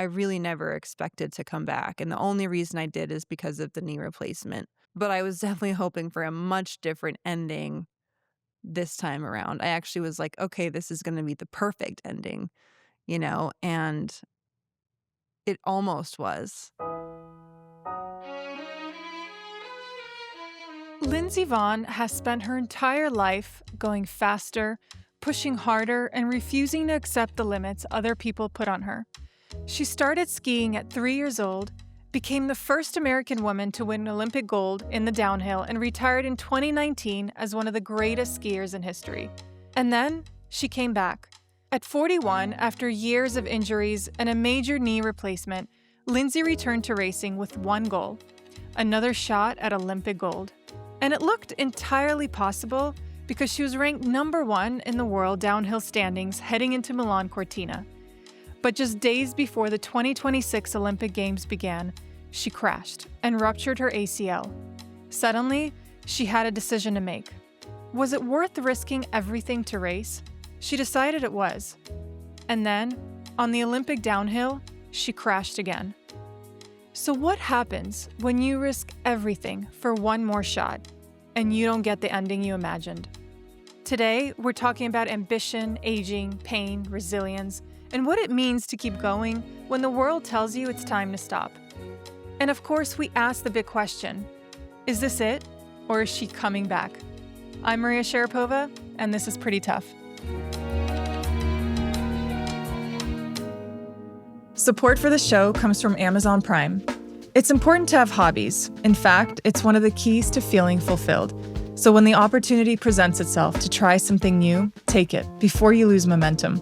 I really never expected to come back. And the only reason I did is because of the knee replacement. But I was definitely hoping for a much different ending this time around. I actually was like, okay, this is going to be the perfect ending, and it almost was. Lindsey Vonn has spent her entire life going faster, pushing harder, and refusing to accept the limits other people put on her. She started skiing at 3 years old, became the first American woman to win Olympic gold in the downhill, and retired in 2019 as one of the greatest skiers in history. And then she came back. At 41, after years of injuries and a major knee replacement, Lindsey returned to racing with one goal: another shot at Olympic gold. And it looked entirely possible because she was ranked number 1 in the world downhill standings heading into Milan Cortina. But just days before the 2026 Olympic Games began, she crashed and ruptured her ACL. Suddenly, she had a decision to make. Was it worth risking everything to race? She decided it was. And then, on the Olympic downhill, she crashed again. So what happens when you risk everything for one more shot and you don't get the ending you imagined? Today, we're talking about ambition, aging, pain, resilience, and what it means to keep going when the world tells you it's time to stop. And of course, we ask the big question: is this it, or is she coming back? I'm Maria Sharapova, and this is Pretty Tough. Support for the show comes from Amazon Prime. It's important to have hobbies. In fact, it's one of the keys to feeling fulfilled. So when the opportunity presents itself to try something new, take it before you lose momentum.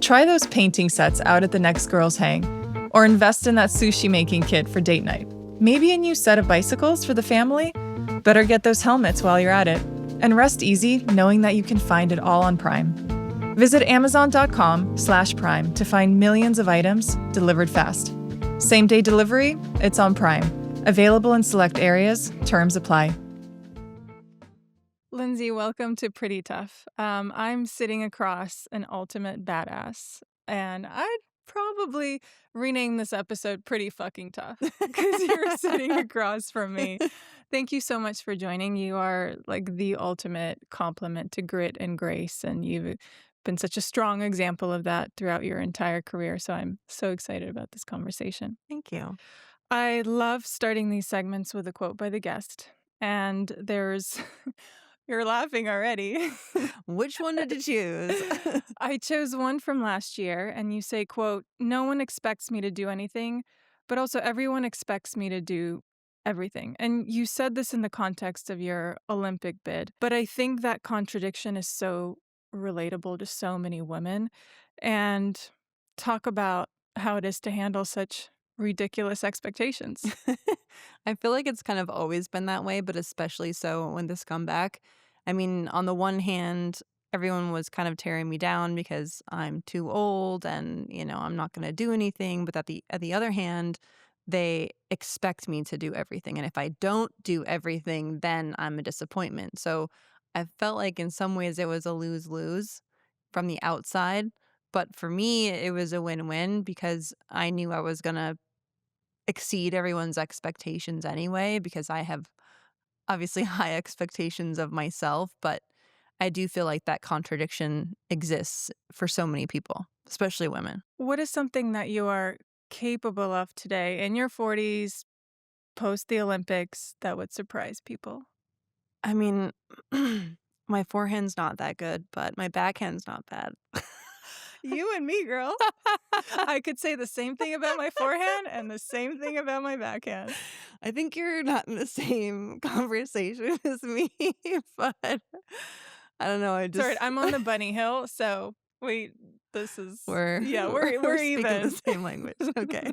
Try those painting sets out at the next girl's hang, or invest in that sushi making kit for date night. Maybe a new set of bicycles for the family? Better get those helmets while you're at it. And rest easy knowing that you can find it all on Prime. Visit Amazon.com/Prime to find millions of items delivered fast. Same-day delivery? It's on Prime. Available in select areas. Terms apply. Lindsey, welcome to Pretty Tough. I'm sitting across an ultimate badass, and I'd probably rename this episode Pretty Fucking Tough because you're sitting across from me. Thank you so much for joining. You are like the ultimate compliment to grit and grace, and you've been such a strong example of that throughout your entire career. So I'm so excited about this conversation. Thank you. I love starting these segments with a quote by the guest. And there's, you're laughing already. Which one did you choose? I chose one from last year, and you say, quote, "No one expects me to do anything, but also everyone expects me to do everything." And you said this in the context of your Olympic bid, but I think that contradiction is so relatable to so many women. And talk about how it is to handle such ridiculous expectations. I feel like it's kind of always been that way, but especially so when this comeback. I mean, on the one hand, everyone was kind of tearing me down because I'm too old and, I'm not going to do anything. But at the other hand, they expect me to do everything. And if I don't do everything, then I'm a disappointment. So I felt like in some ways it was a lose-lose from the outside. But for me, it was a win-win because I knew I was going to exceed everyone's expectations anyway, because I have obviously high expectations of myself, but I do feel like that contradiction exists for so many people, especially women. What is something that you are capable of today in your 40s, post the Olympics, that would surprise people? I mean, my forehand's not that good, but my backhand's not bad. You and me, girl. I could say the same thing about my forehand and the same thing about my backhand. I think you're not in the same conversation as me, but I don't know. Sorry, I'm on the bunny hill, so wait, this is we're we're speaking even. the same language. Okay.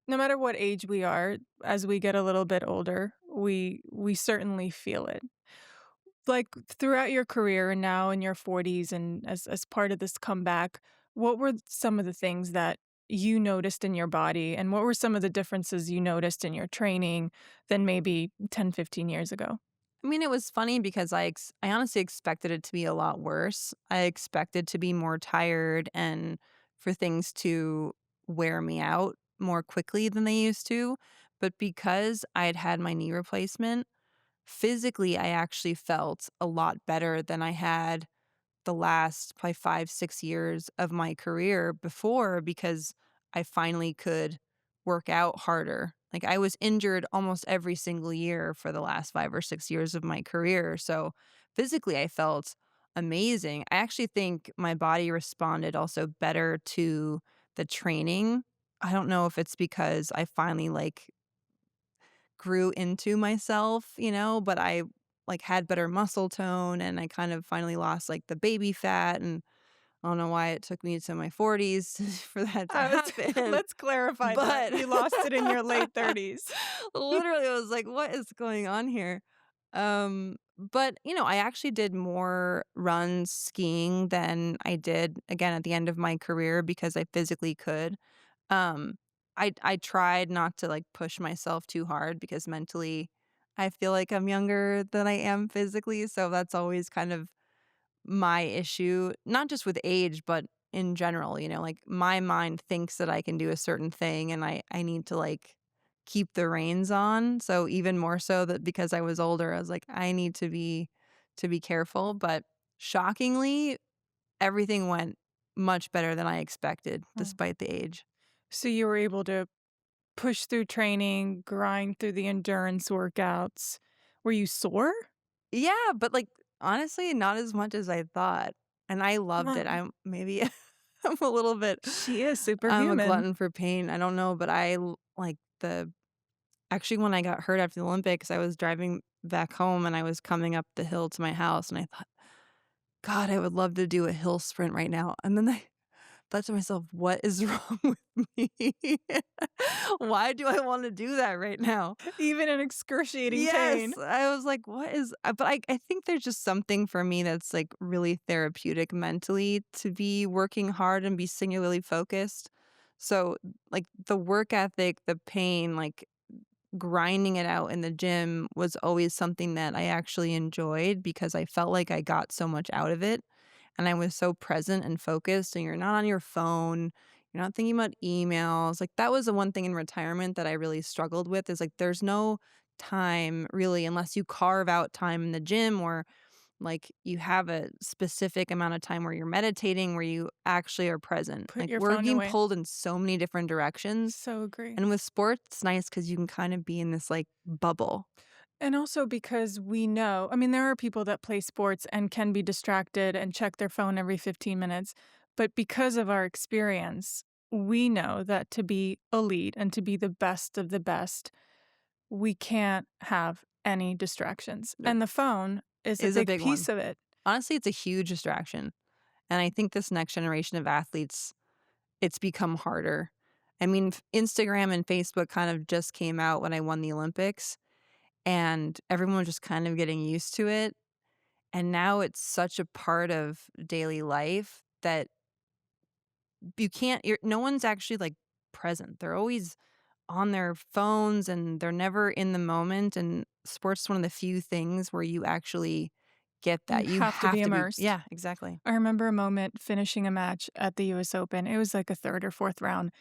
No matter what age we are, as we get a little bit older, we certainly feel it. Like throughout your career and now in your 40s and as part of this comeback, what were some of the things that you noticed in your body, and what were some of the differences you noticed in your training than maybe 10, 15 years ago? I mean, it was funny because I honestly expected it to be a lot worse. I expected to be more tired and for things to wear me out more quickly than they used to. But because I had had my knee replacement, physically, I actually felt a lot better than I had the last probably 5, 6 years of my career before because I finally could work out harder. Like, I was injured almost every single year for the last 5 or 6 years of my career, so physically, I felt amazing. I actually think my body responded also better to the training. I don't know if it's because I finally, like, grew into myself, but I, like, had better muscle tone and I kind of finally lost, like, the baby fat, and I don't know why it took me to my 40s for that to I was happen, let's clarify that. but You lost it in your late 30s. literally, I was like, "What is going on here?" But, I actually did more runs skiing than I did, again, at the end of my career because I physically could. Um, I tried not to, like, push myself too hard because mentally, I feel like I'm younger than I am physically, so that's always kind of my issue, not just with age, but in general, like, my mind thinks that I can do a certain thing, and I need to, like, keep the reins on, so even more so that because I was older, I was like, "I need to be careful," but shockingly, everything went much better than I expected Oh. despite the age. So you were able to push through training, grind through the endurance workouts. Were you sore? Yeah, but, like, honestly, not as much as I thought, and I loved it. Huh. I'm maybe I'm a little bit She is I'm a superhuman. glutton for pain, I don't know, but like, the actually, when I got hurt after the Olympics, I was driving back home, and I was coming up the hill to my house, and I thought, "God, I would love to do a hill sprint right now," and then I thought to myself, "What is wrong with me? Why do I wanna do that right now?" Even in excruciating pain. Yes, I was like, "What is" but I think there's just something for me that's, like, really therapeutic mentally to be working hard and be singularly focused. So, like, the work ethic, the pain, like, grinding it out in the gym was always something that I actually enjoyed because I felt like I got so much out of it, and I was so present and focused, and you're not on your phone, you're not thinking about emails, like, that was the one thing in retirement that I really struggled with is, like, there's no time really unless you carve out time in the gym or, like, you have a specific amount of time where you're meditating, where you actually are present. Put Like, your we're phone being away. pulled in so many different directions, So agree. and with sports, it's nice because you can kind of be in this, like, bubble. And also because we know, I mean, there are people that play sports and can be distracted and check their phone every 15 minutes. But because of our experience, we know that to be elite and to be the best of the best, we can't have any distractions. There And the phone is a is a big big piece one. of it. Honestly, it's a huge distraction, and I think this next generation of athletes, it's become harder. I mean, Instagram and Facebook kind of just came out when I won the Olympics, and everyone was just kind of getting used to it, and now it's such a part of daily life that you can't no one's actually, like, present. They're always on their phones, and they're never in the moment, and sports is one of the few things where you actually get You that. You have to be have to be immersed. yeah, exactly. I remember a moment finishing a match at the US Open. It was like a third or fourth round.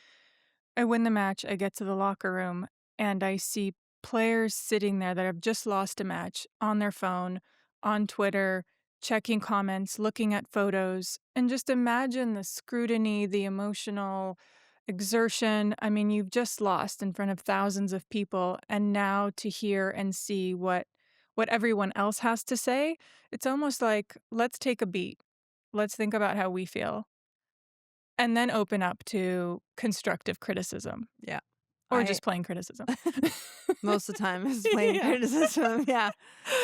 I win the match, I get to the locker room, and I see players sitting there that have just lost a match on their phone, on Twitter, checking comments, looking at photos, and just imagine the scrutiny, the emotional exertion. I mean, you've just lost in front of thousands of people, and now to hear and see what everyone else has to say, it's almost like, let's take a beat. Let's think about how we feel, and then open up to constructive criticism. Yeah. Or I just plain criticism. most of the time is plain Yeah. criticism, yeah.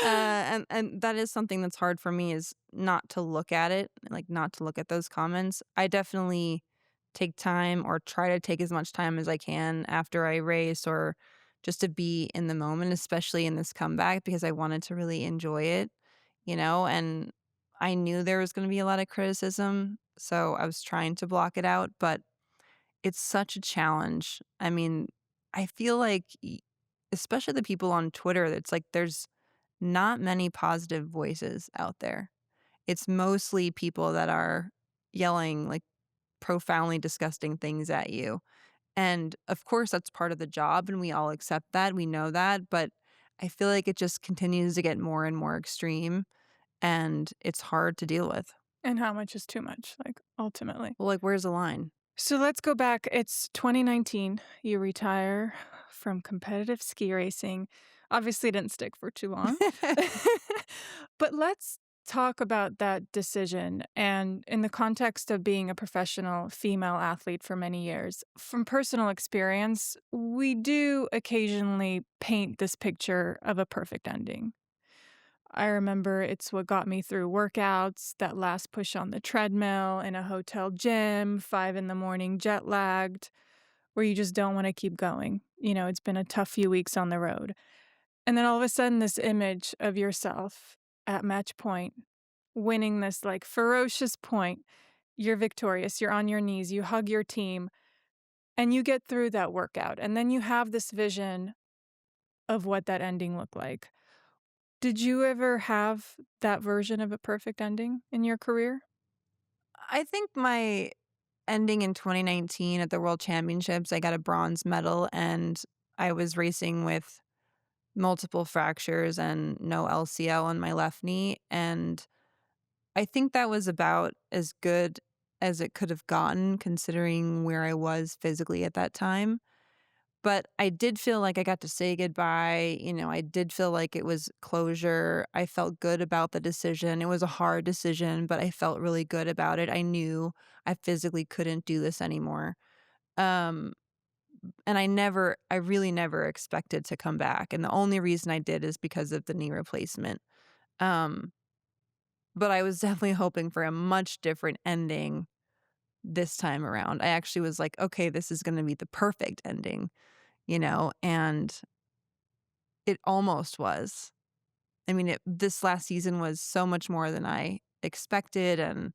And that is something that's hard for me is not to look at it, like, not to look at those comments. I definitely take time or try to take as much time as I can after I race or just to be in the moment, especially in this comeback because I wanted to really enjoy it, and I knew there was gonna be a lot of criticism, so I was trying to block it out, but it's such a challenge. I mean, I feel like especially the people on Twitter, it's like there's not many positive voices out there. It's mostly people that are yelling like profoundly disgusting things at you. And of course, that's part of the job, and we all accept that. We know that. But I feel like it just continues to get more and more extreme, and it's hard to deal with. And how much is too much, like, ultimately? Well, like, where's the line? So let's go back. It's 2019. You retire from competitive ski racing. Obviously, it didn't stick for too long. But let's talk about that decision and in the context of being a professional female athlete for many years. From personal experience, we do occasionally paint this picture of a perfect ending. I remember it's what got me through workouts, that last push on the treadmill in a hotel gym, 5 in the morning jet lagged, where you just don't wanna keep going. It's been a tough few weeks on the road. And then all of a sudden, this image of yourself at match point, winning this, like, ferocious point. You're victorious, you're on your knees, you hug your team, and you get through that workout, and then you have this vision of what that ending looked like. Did you ever have that version of a perfect ending in your career? I think my ending in 2019 at the World Championships, I got a bronze medal, and I was racing with multiple fractures and no LCL on my left knee, and I think that was about as good as it could have gotten considering where I was physically at that time. But I did feel like I got to say goodbye, I did feel like it was closure. I felt good about the decision. It was a hard decision, but I felt really good about it. I knew I physically couldn't do this anymore. Um, and I really never expected to come back. And the only reason I did is because of the knee replacement. Um, but I was definitely hoping for a much different ending this time around. I actually was like, okay, this is going to be the perfect ending, and it almost was. I mean, this last season was so much more than I expected. And,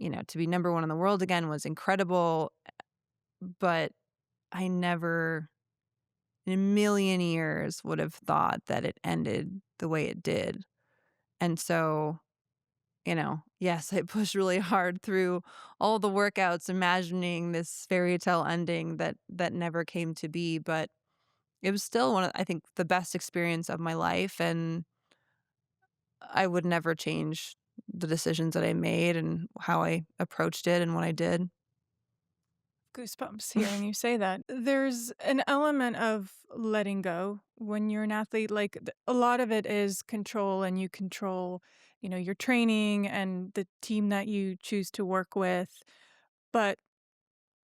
to be number one in the world again was incredible. But I never in a million years would have thought that it ended the way it did. And so, yes, I pushed really hard through all the workouts, imagining this fairy tale ending that never came to be. But it was still I think, the best experience of my life, and I would never change the decisions that I made and how I approached it and what I did. Goosebumps hearing you say that. There's an element of letting go when you're an athlete. Like a lot of it is control, and you control, your training and the team that you choose to work with. But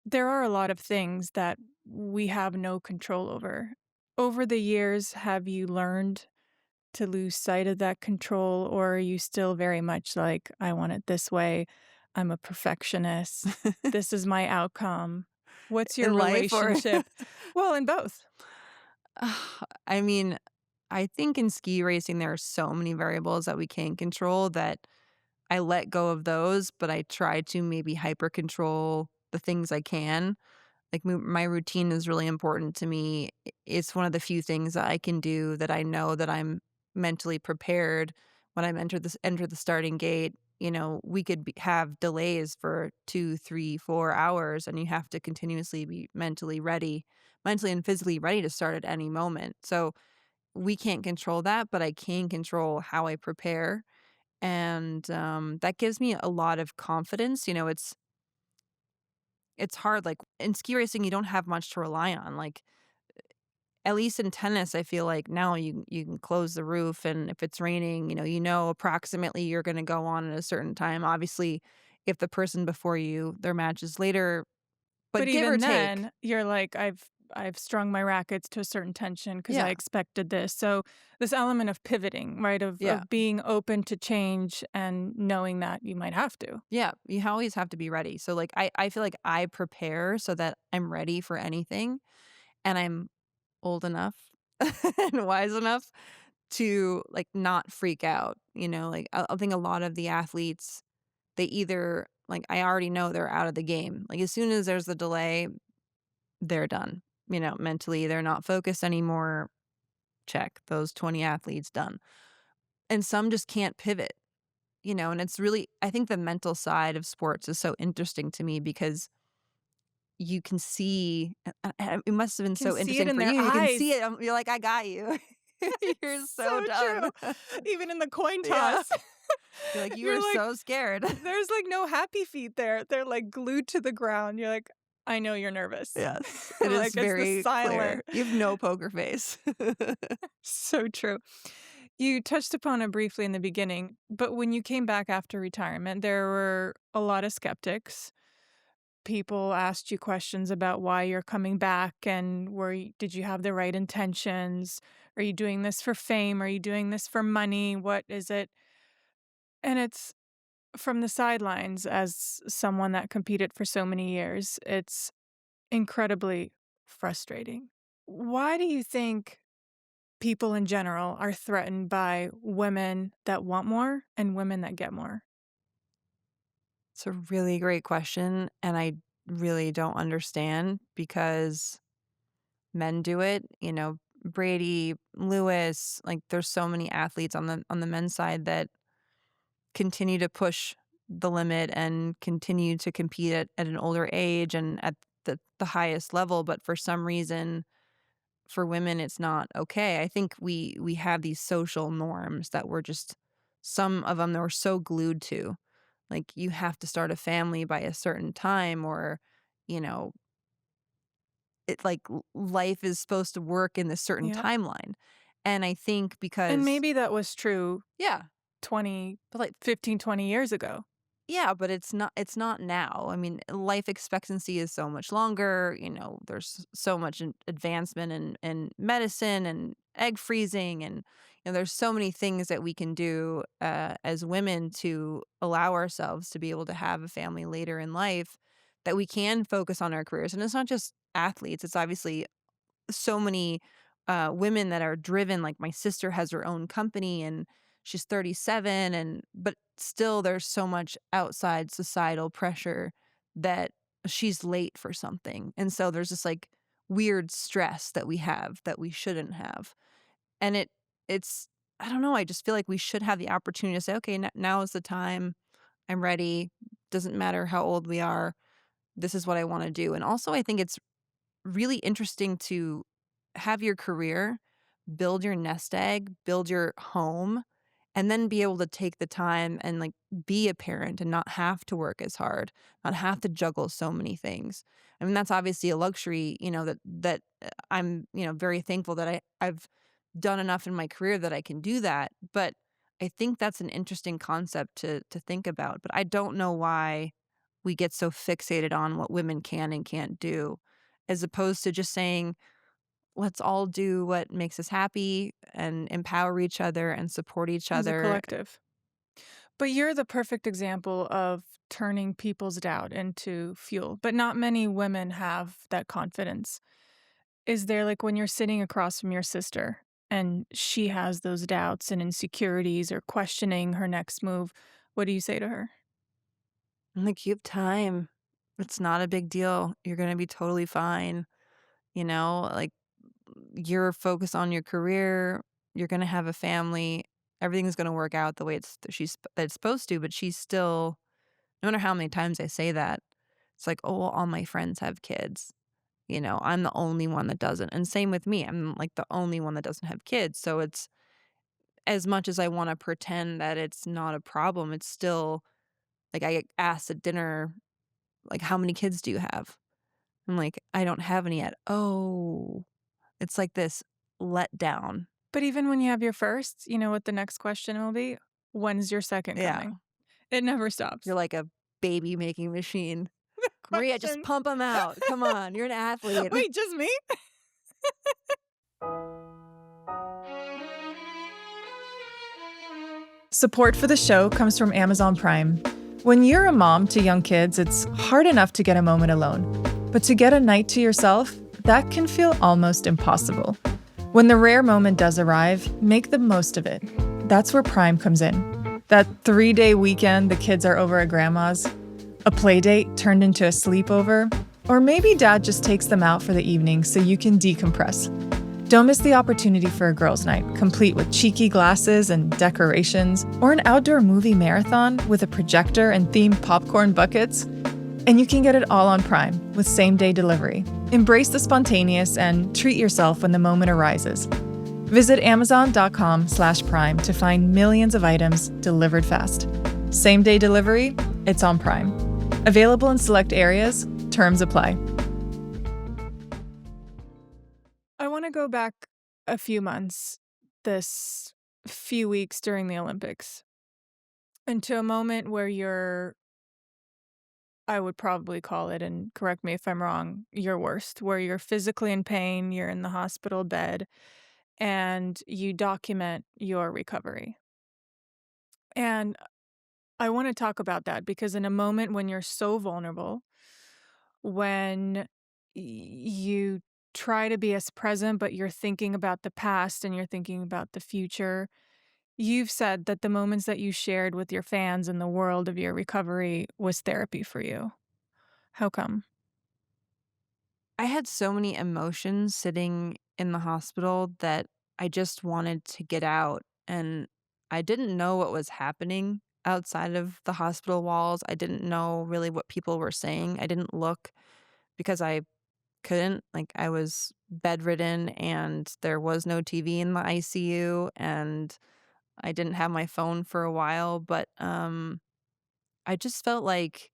there are a lot of things that we have no control over. Over the years, have you learned to lose sight of that control, or are you still very much like, I want it this way? I'm a perfectionist. This is my outcome. What's your In life, or relationship? Well, in both. I mean, I think in ski racing, there are so many variables that we can't control that I let go of those, but I try to maybe hyper control the things I can. Like, my routine is really important to me. It's one of the few things that I can do that I know that I'm mentally prepared when I'm enter the starting gate. We could have delays for 2, 3, 4 hours, and you have to continuously be mentally and physically ready to start at any moment. So we can't control that, but I can control how I prepare, and that gives me a lot of confidence. It's hard, like, in ski racing, you don't have much to rely on, like, at least in tennis, I feel like now you can close the roof, and if it's raining, approximately you're gonna go on at a certain time. Obviously, if the person before you, their match is later, But but give or even take. then, you're like, I've strung my rackets to a certain tension because I Yeah, expected this. So this element of pivoting, right? Of yeah, being open to change and knowing that you might have to. yeah, you always have to be ready. So, like, I feel like I prepare so that I'm ready for anything, and I'm old enough and wise enough to, like, not freak out, like, I think a lot of the athletes, they either like, I already know they're out of the game. Like, as soon as there's the delay, they're done. Mentally, they're not focused anymore. Check. Those 20 athletes done. And some just can't pivot, and it's really, I think the mental side of sports is so interesting to me because you can see, it must have been Can so see it interesting in for their you. You can see eyes. it. You're like, I got you. You're so So true. done. Even in the coin Yeah. toss. You're like, you You're are like, so scared. there's, like, no happy feet there. They're, like, glued to the ground. You're like, "I know you're nervous." Yes, it is Like, it's the very silent. clear. You have no poker face. So true. You touched upon it briefly in the beginning, but when you came back after retirement, there were a lot of skeptics. People asked you questions about why you're coming back and did you have the right intentions? Are you doing this for fame? Are you doing this for money? What is it? And it's from the sidelines, as someone that competed for so many years, it's incredibly frustrating. Why do you think people in general are threatened by women that want more and women that get more? It's a really great question, and I really don't understand because men do it, Brady, Lewis, like there's so many athletes on the men's side that continue to push the limit and continue to compete at an older age and at the highest level, but for some reason for women it's not okay. I think we have these social norms that we're just, some of them that we're so glued to. Like you have to start a family by a certain time, or you know it like life is supposed to work in this certain Yeah. timeline. And I think And because, maybe that was true yeah, 20, but like 15, 20 years ago. yeah, but it's not now. I mean, life expectancy is so much longer, there's so much advancement in medicine and egg freezing, and there's so many things that we can do as women to allow ourselves to be able to have a family later in life, that we can focus on our careers. And it's not just athletes, it's obviously so many women that are driven. Like my sister has her own company and she's 37, and but still there's so much outside societal pressure that she's late for something. And so there's this like weird stress that we have that we shouldn't have. And it's I don't know, I just feel like we should have the opportunity to say, okay, now is the time. I'm ready. Doesn't matter how old we are. This is what I want to do. And also I think it's really interesting to have your career, build your nest egg, build your home, and then be able to take the time and like be a parent and not have to work as hard, not have to juggle so many things. I mean, that's obviously a luxury, that I'm, very thankful that I've done enough in my career that I can do that. But I think that's an interesting concept to think about. But I don't know why we get so fixated on what women can and can't do, as opposed to just saying, let's all do what makes us happy and empower each other and support each As a other. collective. But you're the perfect example of turning people's doubt into fuel. But not many women have that confidence. Is there, like, when you're sitting across from your sister and she has those doubts and insecurities or questioning her next move, what do you say to her? I'm like, you have time. It's not a big deal. You're going to be totally fine. Like you're focused on your career. You're going to have a family. Everything's going to work out the way that it's supposed to. But she's still, no matter how many times I say that, it's like, oh, well, all my friends have kids. I'm the only one that doesn't. And same with me. I'm like the only one that doesn't have kids. So it's, as much as I want to pretend that it's not a problem, it's still like I get asked at dinner, like, how many kids do you have? I'm like, I don't have any yet. Oh, it's like this letdown. But even when you have your first, you know what the next question will be? When's your second Yeah. coming? It never You're stops. like a baby making machine. Maria, just Question. pump them out. Come on. You're an athlete. Wait, just me? Support for the show comes from Amazon Prime. When you're a mom to young kids, it's hard enough to get a moment alone. But to get a night to yourself, that can feel almost impossible. When the rare moment does arrive, make the most of it. That's where Prime comes in. That 3-day weekend the kids are over at grandma's, a play date turned into a sleepover, or maybe dad just takes them out for the evening so you can decompress. Don't miss the opportunity for a girls' night, complete with cheeky glasses and decorations, or an outdoor movie marathon with a projector and themed popcorn buckets. And you can get it all on Prime with same-day delivery. Embrace the spontaneous and treat yourself when the moment arises. Visit Amazon.com/Prime to find millions of items delivered fast. Same-day delivery, it's on Prime. Available in select areas, terms apply. I want to go back a few months, this few weeks during the Olympics, into a moment where I would probably call it, and correct me if I'm wrong, your worst, where you're physically in pain, you're in the hospital bed, and you document your recovery. And I want to talk about that because in a moment when you're so vulnerable, when you try to be as present, but you're thinking about the past and you're thinking about the future, you've said that the moments that you shared with your fans in the world of your recovery was therapy for you. How come? I had so many emotions sitting in the hospital that I just wanted to get out, and I didn't know what was happening outside of the hospital walls. I didn't know really what people were saying. I didn't look because I couldn't. Like, I was bedridden and there was no TV in the ICU, and I didn't have my phone for a while, but I just felt like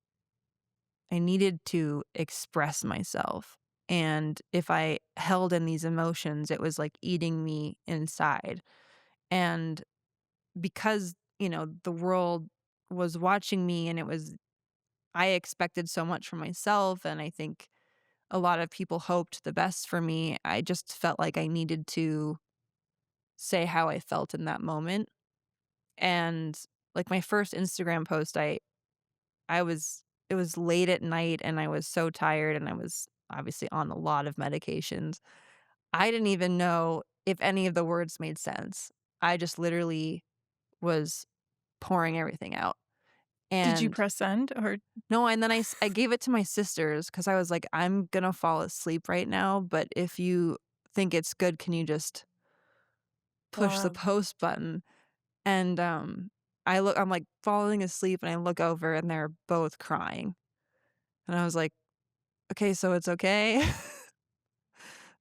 I needed to express myself. And if I held in these emotions, it was like eating me inside. And because, the world was watching me and I expected so much from myself. And I think a lot of people hoped the best for me. I just felt like I needed to say how I felt in that moment. And like my first Instagram post, I was it was late at night and I was so tired and I was obviously on a lot of medications. I didn't even know if any of the words made sense. I just literally was pouring everything out. Did you And press send or no, and then I gave it to my sisters because I was like, I'm gonna fall asleep right now, but if you think it's good, can you just push the wow. post button? And I'm like falling asleep and I look over and they're both crying. And I was like, okay, so it's okay.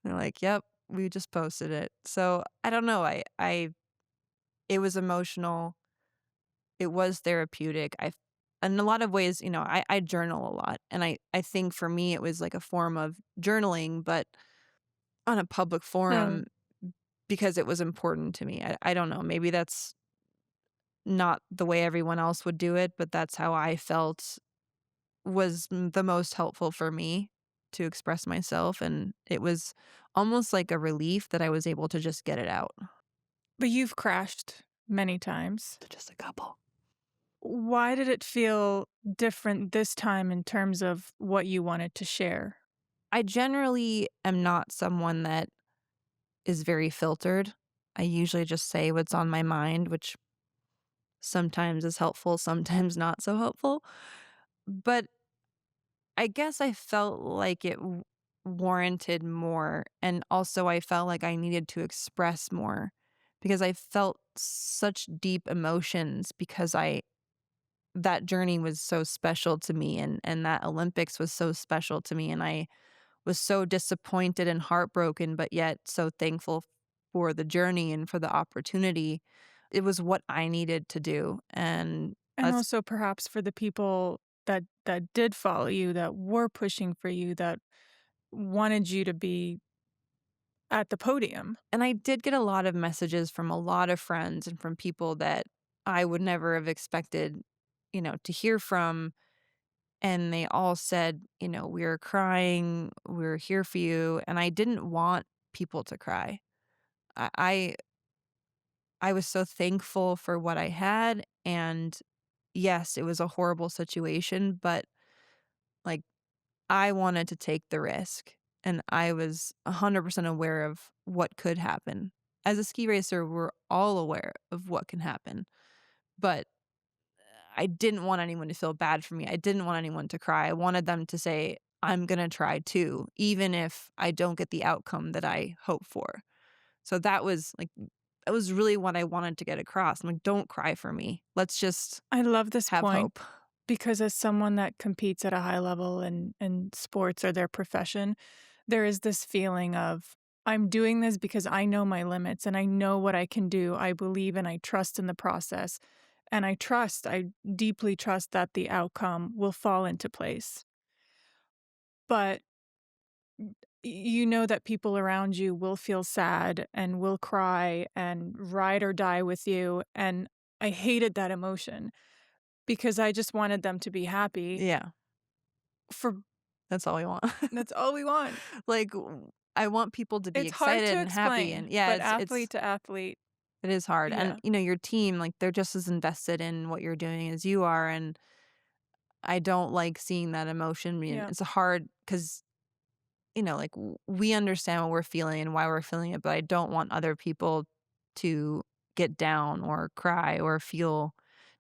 They're like, "Yep, we just posted it." So, I don't know, it was emotional, it was therapeutic, in a lot of ways, I journal a lot, and I think for me, it was like a form of journaling, but on a public Hmm. forum because it was important to me. I don't know, maybe that's not the way everyone else would do it, but that's how I felt was the most helpful for me to express myself, and it was almost like a relief that I was able to just get it out. But you've crashed many times. Just a couple. Why did it feel different this time in terms of what you wanted to share? I generally am not someone that is very filtered. I usually just say what's on my mind, which sometimes is helpful, sometimes not so helpful. But I guess I felt like it warranted more. And also, I felt like I needed to express more because I felt such deep emotions because that journey was so special to me and that Olympics was so special to me. And I was so disappointed and heartbroken, but yet so thankful for the journey and for the opportunity. It was what I needed to do. And And as also perhaps for the people that did follow you, that were pushing for you, that wanted you to be at the podium. and I did get a lot of messages from a lot of friends and from people that I would never have expected, to hear from. And they all said, we're crying, we're here for you. And I didn't want people to cry. I, I I was so thankful for what I had, and yes, it was a horrible situation, but, like, I wanted to take the risk, and I was 100% aware of what could happen. As a ski racer, we're all aware of what can happen, but I didn't want anyone to feel bad for me. I didn't want anyone to cry. I wanted them to say, "I'm gonna try too, even if I don't get the outcome that I hope for." So that was really what I wanted to get across. I'm like, "Don't cry for me. Let's just I love this have point hope." because as someone that competes at a high level in sports or their profession, there is this feeling of, I'm doing this because I know my limits and I know what I can do. I believe and I trust in the process. And I deeply trust that the outcome will fall into place. But you know that people around you will feel sad and will cry and ride or die with you. And I hated that emotion because I just wanted them to be happy. Yeah, For that's all we want. That's all we want. Like, I want people to be It's hard excited to and happy, explain, and yeah, but it's athlete to athlete, it is hard, and, yeah, your team, like, they're just as invested in what you're doing as you are, and I don't like seeing that emotion. I mean, yeah. it's hard because like, we understand what we're feeling and why we're feeling it, but I don't want other people to get down or cry or feel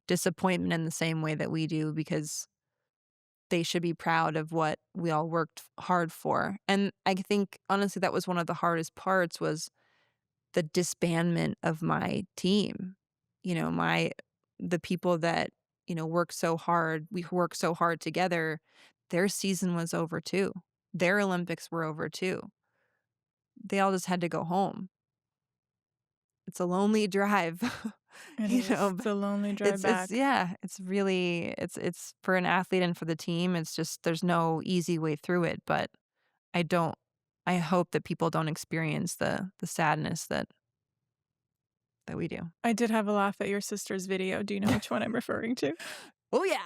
disappointment in the same way that we do, because they should be proud of what we all worked hard for. And I think, honestly, that was one of the hardest parts, was the disbandment of my team. The people that, work so hard, we work so hard together, their season was over too. Their Olympics were over too. They all just had to go home. It's a lonely drive, It is. but It's a lonely drive it's back. yeah, it's really it's for an athlete and for the team, it's just there's no easy way through it, but I don't I hope that people don't experience the sadness that we do. I did have a laugh at your sister's video. Do you know which one I'm referring to? Oh, yeah.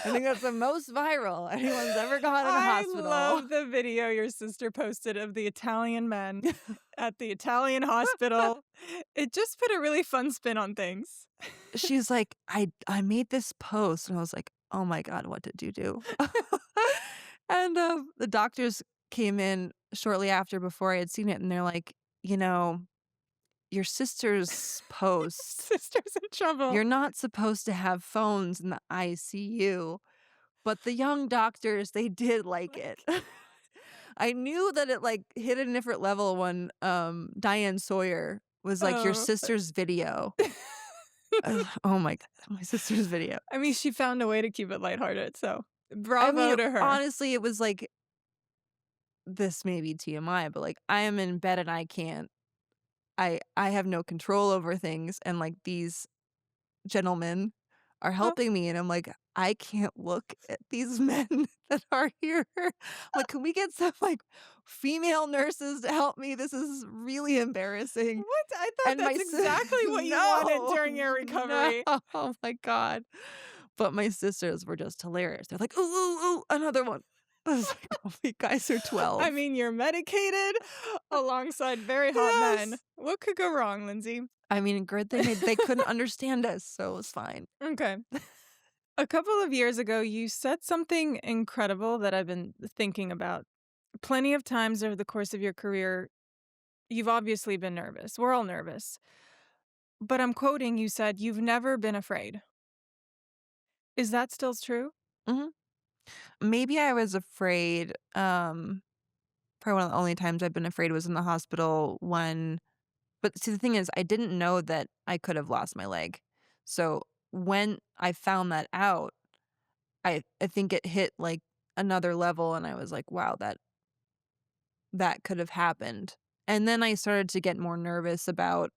I think that's the most viral anyone's ever gone in a I hospital. love the video your sister posted of the Italian men at the Italian hospital. It just put a really fun spin on things. She's like, "I made this post," and I was like, "Oh my god, what did you do?" And, the doctors came in shortly after, before I had seen it, and they're like, "You know, your sister's post, Sister's in trouble. you're not supposed to have phones in the ICU." But the young doctors, they did like it. Like, I knew that it, like, hit a different level when, Diane Sawyer was like, "Your oh. sister's video." Oh my god, my sister's video. I mean, she found a way to keep it lighthearted, so I bravo mean, to her. honestly, it was like, this may be TMI, but, like, I am in bed and I have no control over things, and, like, these gentlemen are Huh. helping me, and I'm like, "I can't look at these men that are here." Like, "Can we get some, like, female nurses to help me? This is really embarrassing." What? I thought And my that's exactly what you wanted no, during your no, recovery. oh my god. But my sisters were just hilarious. They're like, "Ooh, ooh, ooh, another one." I was like, "Oh, you guys are I 12." mean, you're medicated alongside very hot men. Yes. What could go wrong, Lindsay? I mean, good thing they couldn't understand us, so it was fine. Okay. A couple of years ago, you said something incredible that I've been thinking about. Plenty of times over the course of your career, you've obviously been nervous. We're all nervous. But I'm quoting, you said, you've never been afraid. Is that still true? Mhm. Maybe I was afraid, probably one of the only times I've been afraid was in the hospital when but see, the thing is, I didn't know that I could have lost my leg. So, when I found that out, I think it hit, like, another level, and I was like, "Wow, that could have happened." And then I started to get more nervous about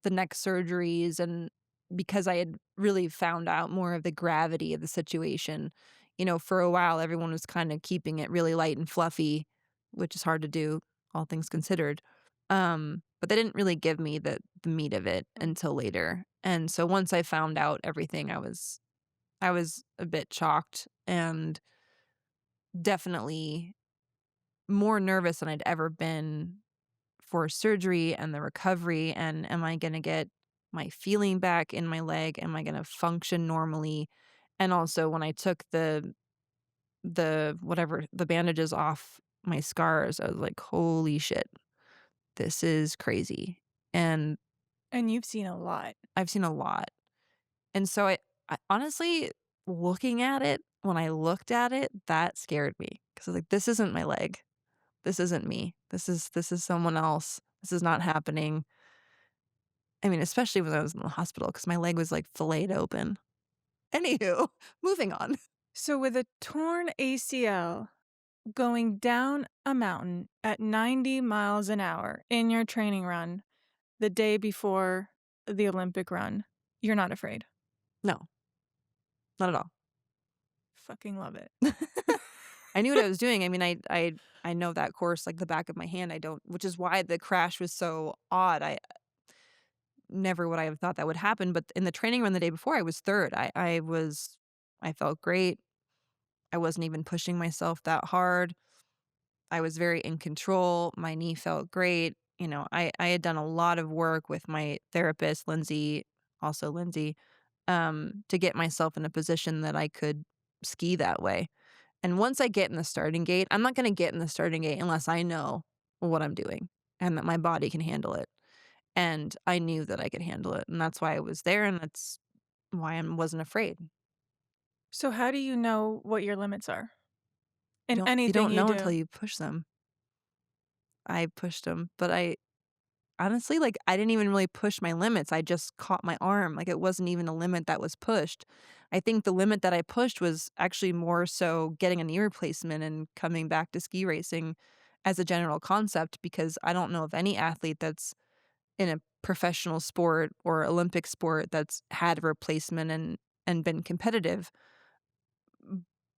the next surgeries, and because I had really found out more of the gravity of the situation. For a while, everyone was kinda keeping it really light and fluffy, which is hard to do, all things considered. But they didn't really give me the meat of it Mm. until later. And so once I found out everything, I was a bit shocked and definitely more nervous than I'd ever been for surgery and the recovery, and am I gonna get my feeling back in my leg? Am I gonna function normally? And also when I took the bandages off my scars, I was like, "Holy shit, this is crazy." And And you've seen a lot. I've seen a lot. And so I honestly, looking at it, when I looked at it, that scared me, 'cause I was like, "This isn't my leg. This isn't me. This is someone else. This is not happening." I mean, especially when I was in the hospital, because my leg was, like, filleted open. Anywho, moving on. So, with a torn ACL, going down a mountain at 90 miles an hour in your training run the day before the Olympic run, you're not afraid. No, not at all. Fucking love it. I knew what I was doing. I mean, I know that course like the back of my hand. I don't, which is why the crash was so odd. I never would I have thought that would happen. But in the training run the day before, I was third. I felt great. I wasn't even pushing myself that hard. I was very in control. My knee felt great. I had done a lot of work with my therapist, Lindsey, to get myself in a position that I could ski that way. And once I get in the starting gate, I'm not going to get in the starting gate unless I know what I'm doing and that my body can handle it. And I knew that I could handle it. And that's why I was there. And that's why I wasn't afraid. So, how do you know what your limits are in You anything don't you know until do? you push them. I pushed them, but I honestly, like, I didn't even really push my limits, I just caught my arm, like, it wasn't even a limit that was pushed. I think the limit that I pushed was actually more so getting a knee replacement and coming back to ski racing as a general concept because I don't know of any athlete that's in a professional sport or Olympic sport that's had a replacement and been competitive.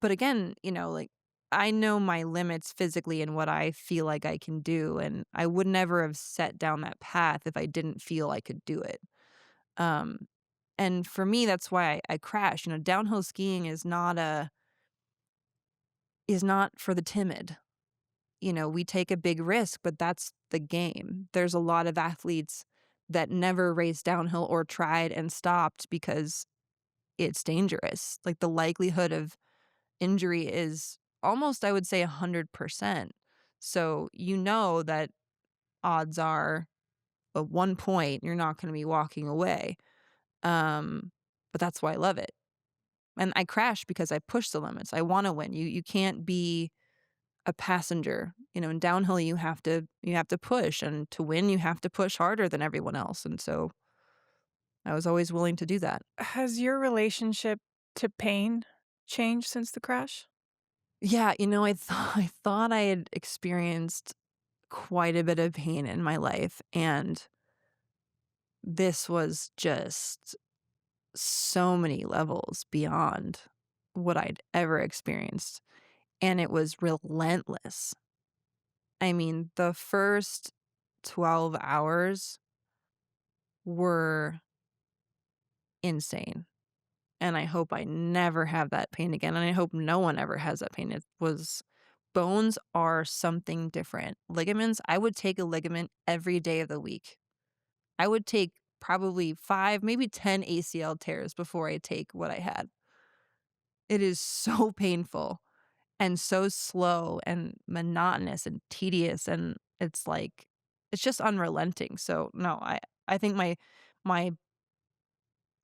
But again, like, I know my limits physically and what I feel like I can do, and I would never have set down that path if I didn't feel I could do it. Um, and for me, that's why I crashed. Downhill skiing is not for the timid. We take a big risk, but that's the game. There's a lot of athletes that never raced downhill or tried and stopped because it's dangerous. Like, the likelihood of injury is almost, I would say, 100%. So that odds are at one point you're not going to be walking away. Um, but that's why I love it. And I crash because I push the limits. I want to win. You can't be a passenger. In downhill you have to push, and to win you have to push harder than everyone else. And so I was always willing to do that. Has your relationship to pain changed since the crash? Yeah, I thought I had experienced quite a bit of pain in my life, and this was just so many levels beyond what I'd ever experienced, and it was relentless. I mean, the first 12 hours were insane, and I hope I never have that pain again, and I hope no one ever has that pain. It was Bones are something different. Ligaments, I would take a ligament every day of the week. I would take probably 5, maybe 10 ACL tears before I take what I had. It is so painful and so slow and monotonous and tedious, and it's just unrelenting. So, no, I think my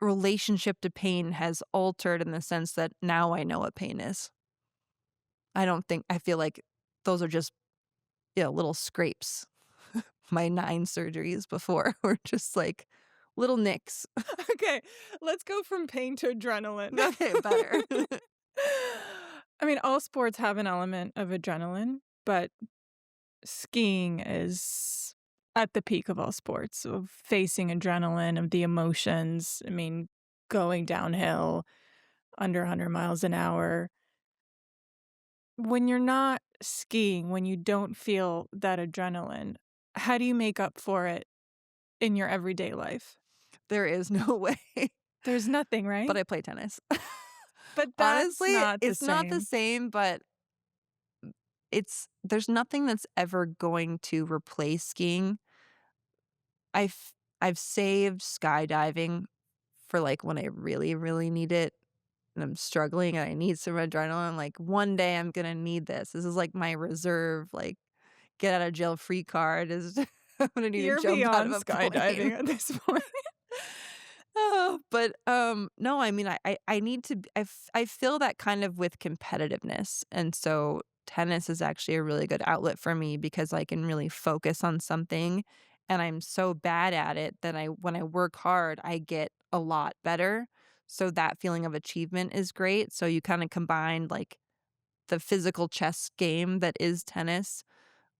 relationship to pain has altered in the sense that now I know what pain is. I feel like those are just, little scrapes. My 9 surgeries before were just, like, little nicks. Okay, let's go from pain to adrenaline. Okay, better. I mean, all sports have an element of adrenaline, but skiing is at the peak of all sports of facing adrenaline, of the emotions. I mean, going downhill under 100 miles an hour. When you're not skiing, when you don't feel that adrenaline, how do you make up for it in your everyday life? There is no way, There's nothing, but right? I play tennis. But that's Honestly, not the it's not the same. same, but there's nothing that's ever going to replace skiing. I've saved skydiving for, like, when I really, really need it, and I'm struggling and I need some adrenaline, like, one day I'm gonna need this. This is, like, my reserve, like, get out of jail free card is I'm gonna need to You're jump out of beyond a plane. skydiving at this point. Oh, but, no, I mean, I need to b I feel that kind of with competitiveness, and so tennis is actually a really good outlet for me because I can really focus on something, and I'm so bad at it that when I work hard, I get a lot better. So that feeling of achievement is great. So you kind of combine like the physical chess game that is tennis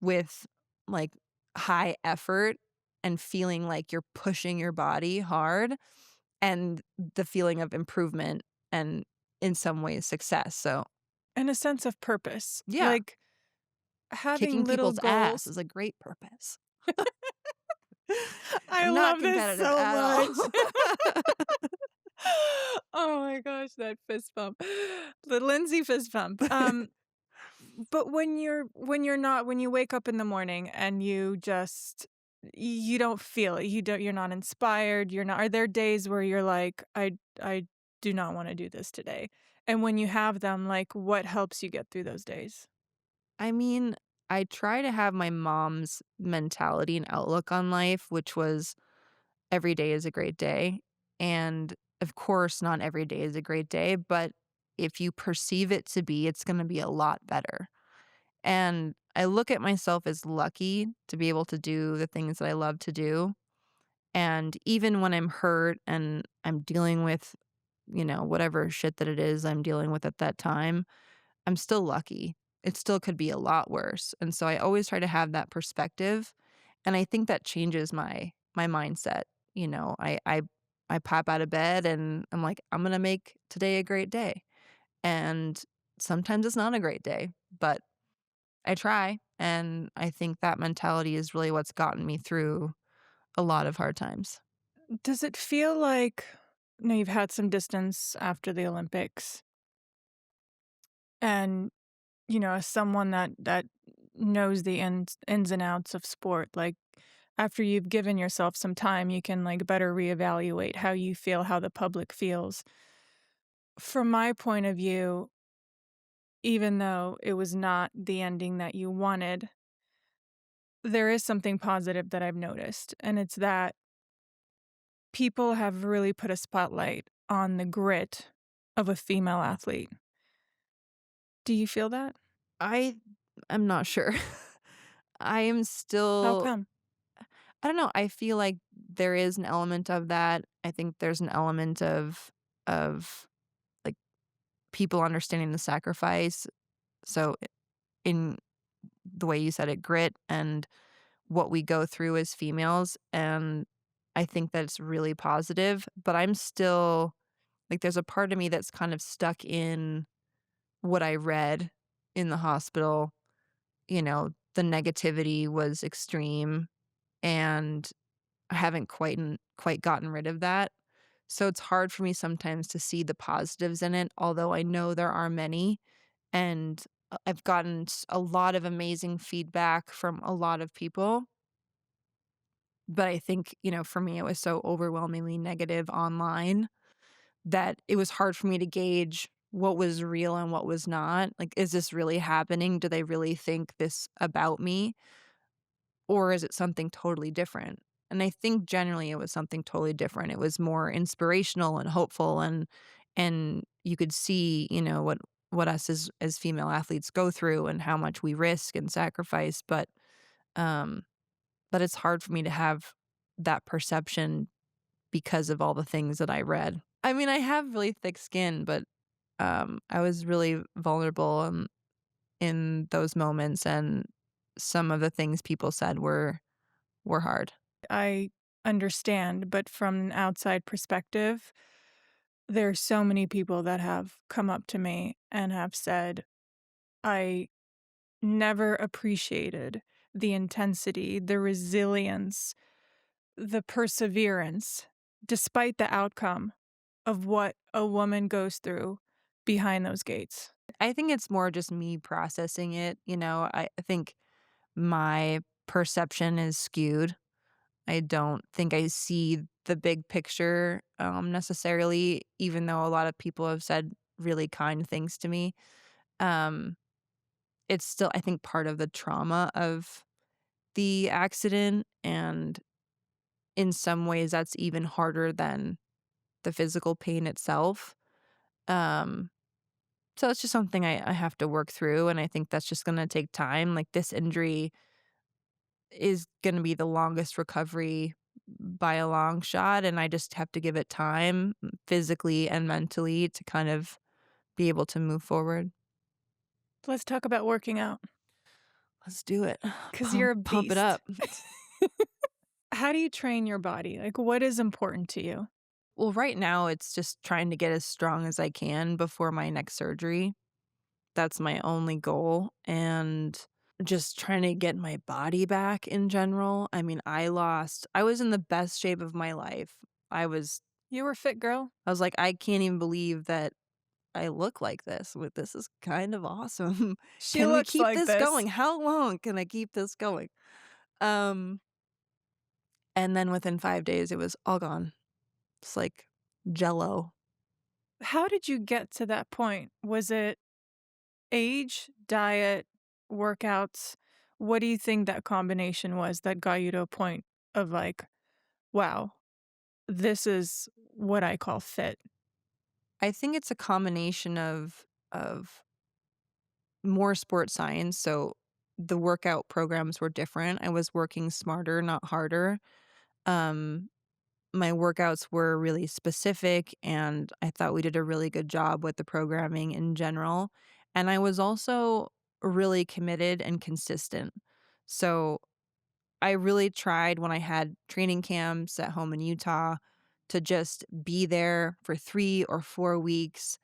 with like high effort and feeling like you're pushing your body hard and the feeling of improvement and in some ways success. So, And a sense of purpose, yeah, like having kicking little people's ass goals. is a great purpose. I I'm not love this competitive so at all. much. Oh my gosh, that fist bump. The Lindsay fist bump. But when you wake up in the morning and you don't feel it, you're not inspired, you're not are there days where you're like, I do not wanna do this today? And when you have them, like, what helps you get through those days? I mean, I try to have my mom's mentality and outlook on life, which was every day is a great day. And of course, not every day is a great day, but if you perceive it to be, it's going to be a lot better. And I look at myself as lucky to be able to do the things that I love to do. And even when I'm hurt and I'm dealing with, whatever shit that it is I'm dealing with at that time, I'm still lucky. It still could be a lot worse. And so I always try to have that perspective, and I think that changes my mindset. I pop out of bed and I'm like, I'm going to make today a great day. And sometimes it's not a great day, but I try, and I think that mentality is really what's gotten me through a lot of hard times. Does it feel like now you've had some distance after the Olympics and, as someone that knows the ins and outs of sport, like, after you've given yourself some time, you can, like, better reevaluate how you feel, how the public feels. From my point of view, even though it was not the ending that you wanted, there is something positive that I've noticed, and it's that people have really put a spotlight on the grit of a female athlete. Do you feel that? I am not sure. I am How still come? I don't know, I feel like there is an element of that. I think there's an element of, like, people understanding the sacrifice. So, in the way you said it, grit and what we go through as females, and I think that's really positive, but I'm still like, there's a part of me that's kind of stuck in what I read in the hospital. The negativity was extreme, and I haven't quite gotten rid of that. So it's hard for me sometimes to see the positives in it, although I know there are many, and I've gotten a lot of amazing feedback from a lot of people. But I think, for me, it was so overwhelmingly negative online that it was hard for me to gauge what was real and what was not. Like, is this really happening? Do they really think this about me? Or is it something totally different? And I think generally it was something totally different. It was more inspirational and hopeful, and you could see, what us as female athletes go through and how much we risk and sacrifice, um but it's hard for me to have that perception because of all the things that I read. I mean, I have really thick skin, but I was really vulnerable in those moments, and some of the things people said were hard. I understand, but from an outside perspective, there's so many people that have come up to me and have said, "I never appreciated the intensity, the resilience, the perseverance, despite the outcome of what a woman goes through behind those gates." I think it's more just me processing it. I think my perception is skewed. I don't think I see the big picture, necessarily, even though a lot of people have said really kind things to me. Um, it's still, I think, part of the trauma of the accident, and in some ways, that's even harder than the physical pain itself. Um, so it's just something I have to work through, and I think that's just gonna take time. Like, this injury is gonna be the longest recovery by a long shot, and I just have to give it time, physically and mentally, to kind of be able to move forward. Let's talk about working out Let's do it. because you're a Pump it beast. up. How do you train your body? Like, what is important to you? Well, right now, it's just trying to get as strong as I can before my next surgery. That's my only goal, and just trying to get my body back in general. I mean, I was in the best shape of my life. I was You were a fit girl. I was like, "I can't even believe that I look like this. With This is kind of awesome. She Can we looks keep like this this. going? How long can I keep this going?" Um, and then within 5 days, it was all gone. It's like jello. How did you get to that point? Was it age, diet, workouts? What do you think that combination was that got you to a point of like, wow, this is what I call fit? I think it's a combination of more sports science, so the workout programs were different. I was working smarter, not harder. Um, my workouts were really specific, and I thought we did a really good job with the programming in general. And I was also really committed and consistent. So I really tried when I had training camps at home in Utah to just be there for 3 or 4 weeks,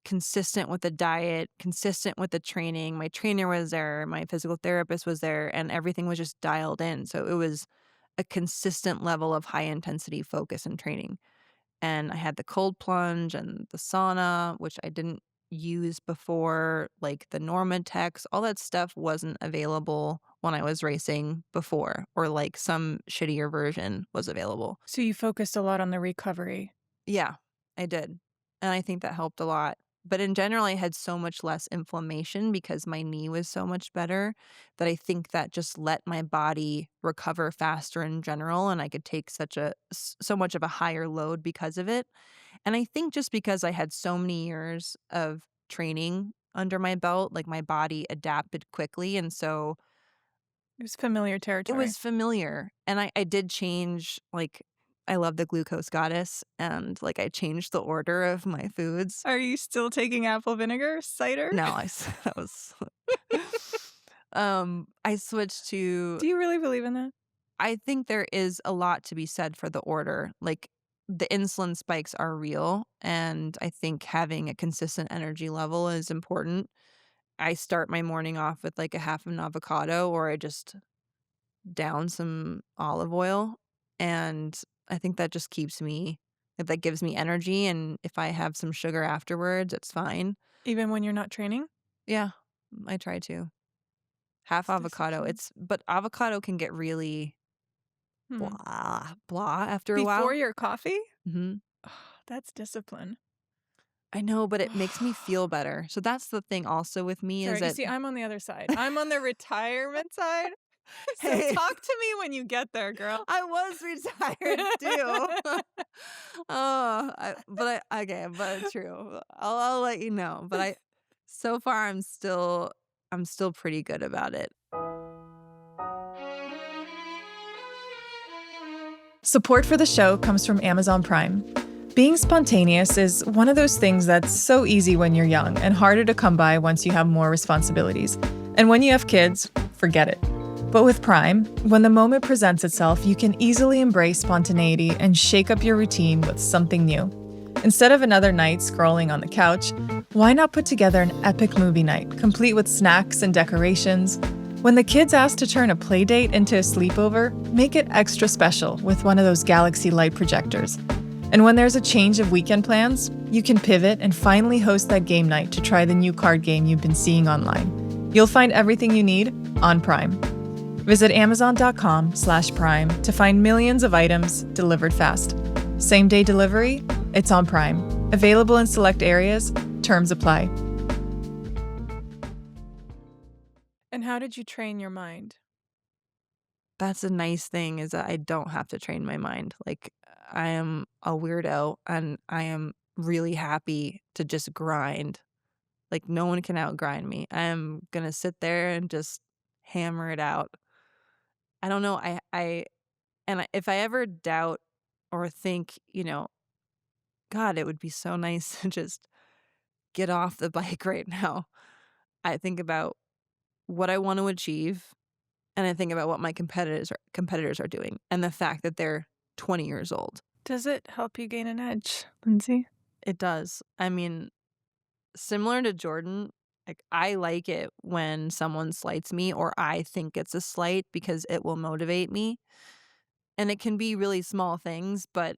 consistent with the diet, consistent with the training. My trainer was there, my physical therapist was there, and everything was just dialed in. So it was a consistent level of high intensity focus and training. And I had the cold plunge and the sauna, which I didn't use before, like the Normatex, all that stuff wasn't available when I was racing before, or like some shittier version was available. So you focused a lot on the recovery. Yeah, I did. And I think that helped a lot. But in general, I had so much less inflammation because my knee was so much better that I think that just let my body recover faster in general, and I could take so much of a higher load because of it. And I think just because I had so many years of training under my belt, like, my body adapted quickly, and so It was familiar it territory. was familiar. And I did change, like, I love the glucose goddess, and, like, I changed the order of my foods. Are you still taking apple vinegar cider? No, that was I switched to Do you really believe in that? I think there is a lot to be said for the order. Like, the insulin spikes are real, and I think having a consistent energy level is important. I start my morning off with, like, a half of an avocado, or I just down some olive oil, and I think that just keeps me if that gives me energy, and if I have some sugar afterwards, it's fine. Even when you're not training? Yeah, I try to. Half It's avocado, discipline. but avocado can get really Hmm. blah after a Before while. your coffee? Mhm. That's discipline. I know, but it makes me feel better. So that's the thing also with me is Sorry, you that see, I'm on the other side. I'm on the retirement side. So hey, talk to me when you get there, girl. I was retired too. Oh, okay, but true. I'll let you know, but so far I'm still pretty good about it. Support for the show comes from Amazon Prime. Being spontaneous is one of those things that's so easy when you're young and harder to come by once you have more responsibilities. And when you have kids, forget it. But with Prime, when the moment presents itself, you can easily embrace spontaneity and shake up your routine with something new. Instead of another night scrolling on the couch, why not put together an epic movie night, complete with snacks and decorations? When the kids ask to turn a play date into a sleepover, make it extra special with one of those Galaxy Light projectors. And when there's a change of weekend plans, you can pivot and finally host that game night to try the new card game you've been seeing online. You'll find everything you need on Prime. Visit amazon.com/prime to find millions of items delivered fast. Same-day delivery? It's on Prime. Available in select areas. Terms apply. And how did you train your mind? That's a nice thing is that I don't have to train my mind. Like, I am a weirdo, and I am really happy to just grind. Like, no one can outgrind me. I am gonna sit there and just hammer it out. I don't know, I And if I ever doubt or think, God, it would be so nice to just get off the bike right now. I think about what I want to achieve, and I think about what my competitors are doing, and the fact that they're 20 years old. Does it help you gain an edge, Lindsay? It does. I mean, similar to Jordan, like, I like it when someone slights me or I think it's a slight because it will motivate me, and it can be really small things, but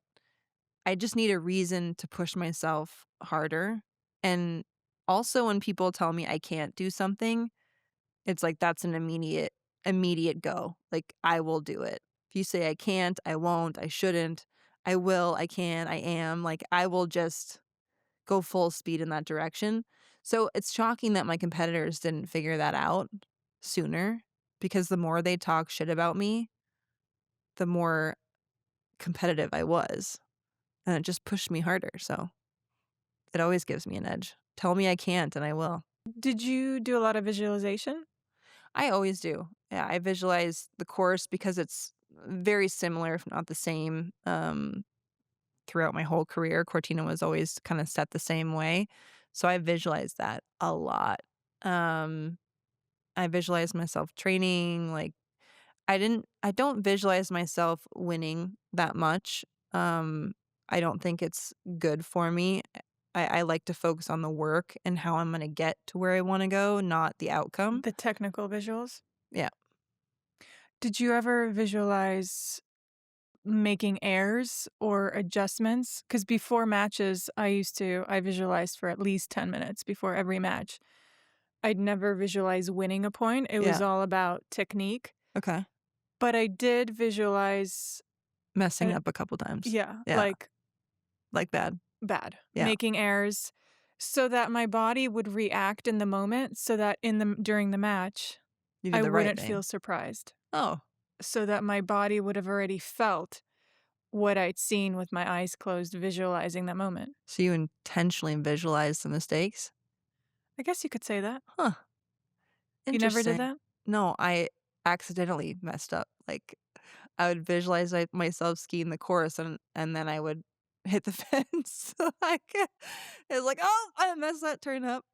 I just need a reason to push myself harder, and also when people tell me I can't do something, it's like that's an immediate go, like, I will do it. If you say I can't, I won't, I shouldn't, I will, I can, I am, like, I will just go full speed in that direction. So it's shocking that my competitors didn't figure that out sooner because the more they talk shit about me, the more competitive I was, and it just pushed me harder, so it always gives me an edge. Tell me I can't and I will. Did you do a lot of visualization? I always do. Yeah, I visualize the course because it's very similar, if not the same, throughout my whole career. Cortina was always kinda set the same way, so I visualize that a lot. Um, I visualize myself training, like, I don't visualize myself winning that much. I don't think it's good for me. I like to focus on the work and how I'm gonna get to where I wanna go, not the outcome. The technical visuals? Yeah. Did you ever visualize making errors or adjustments? Because before matches, I visualized for at least 10 minutes before every match. I'd never visualize winning a point. It was Yeah. all about technique. Okay. But I did visualize, Messing uh, up a couple times. yeah, Yeah. like Like bad. bad, Yeah. making errors so that my body would react in the moment so that during the match, You did I the right wouldn't feel thing. surprised. Oh, So that my body would have already felt what I'd seen with my eyes closed, visualizing that moment. so you intentionally visualized the mistakes? I guess you could say that. Huh, You never did interesting. that? No, I accidentally messed up. Like, I would visualize, like, myself skiing the course and then I would hit the fence. Like, it's like, "Oh, I messed that turn up."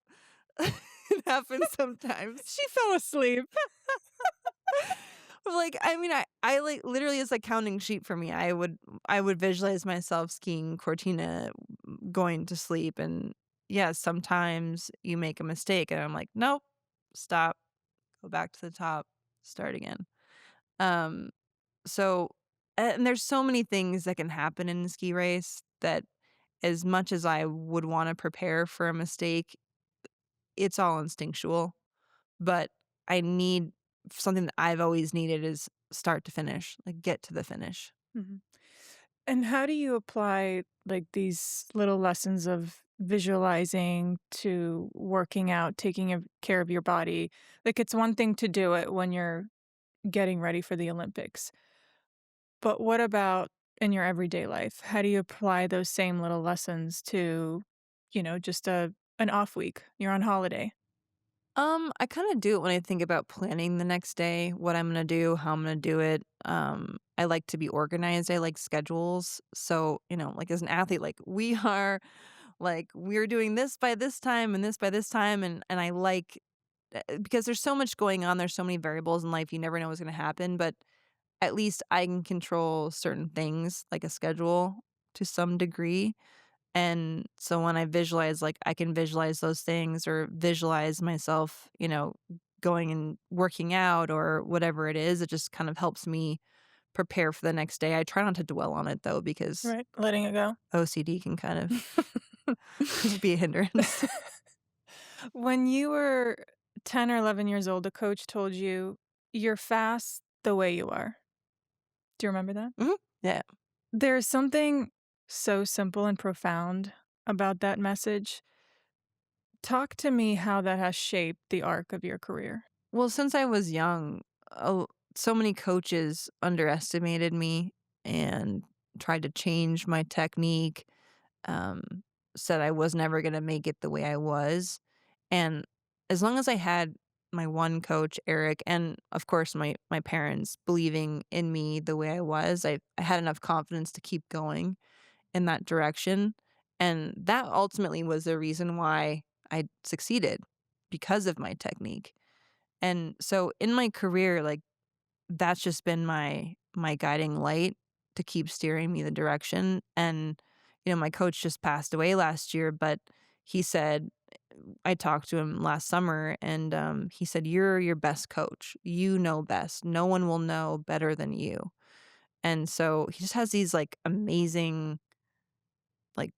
It happens sometimes. She fell asleep. Like, I mean, I like, literally, it's like counting sheep for me. I would visualize myself skiing Cortina, going to sleep, and, yeah, sometimes you make a mistake, and I'm like, "Nope, stop, go back to the top, start again." Um, so and there's so many things that can happen in a ski race that as much as I would wanna prepare for a mistake, it's all instinctual, but I need something that I've always needed is start to finish, like, get to the finish. Mhm. And how do you apply, like, these little lessons of visualizing to working out, taking care of your body? Like, it's one thing to do it when you're getting ready for the Olympics, but what about in your everyday life? How do you apply those same little lessons to, just an off week? You're on holiday. I kinda do it when I think about planning the next day, what I'm gonna do, how I'm gonna do it. I like to be organized, I like schedules. So, like, as an athlete, like, we're doing this by this time and this by this time, and I like because there's so much going on, there's so many variables in life, you never know what's gonna happen, but at least I can control certain things, like a schedule to some degree. And so when I visualize, like, I can visualize those things or visualize myself, going and working out or whatever it is, it just kind of helps me prepare for the next day. I try not to dwell on it though, because Right, letting it go. OCD can kind of be a hindrance. When you were 10 or 11 years old, a coach told you, "You're fast the way you are." Do you remember that? Mhm. Yeah. There's something so simple and profound about that message. Talk to me how that has shaped the arc of your career. Well, since I was young, so many coaches underestimated me and tried to change my technique, um, said I was never gonna make it the way I was, and as long as I had my one coach, Eric, and of course my parents believing in me the way I was. I had enough confidence to keep going in that direction. And that ultimately was the reason why I succeeded because of my technique. And so in my career, like that's just been my guiding light to keep steering me the direction. And my coach just passed away last year, but he said I talked to him last summer and he said, "You're your best coach. You know best. No one will know better than you." And so he just has these like amazing like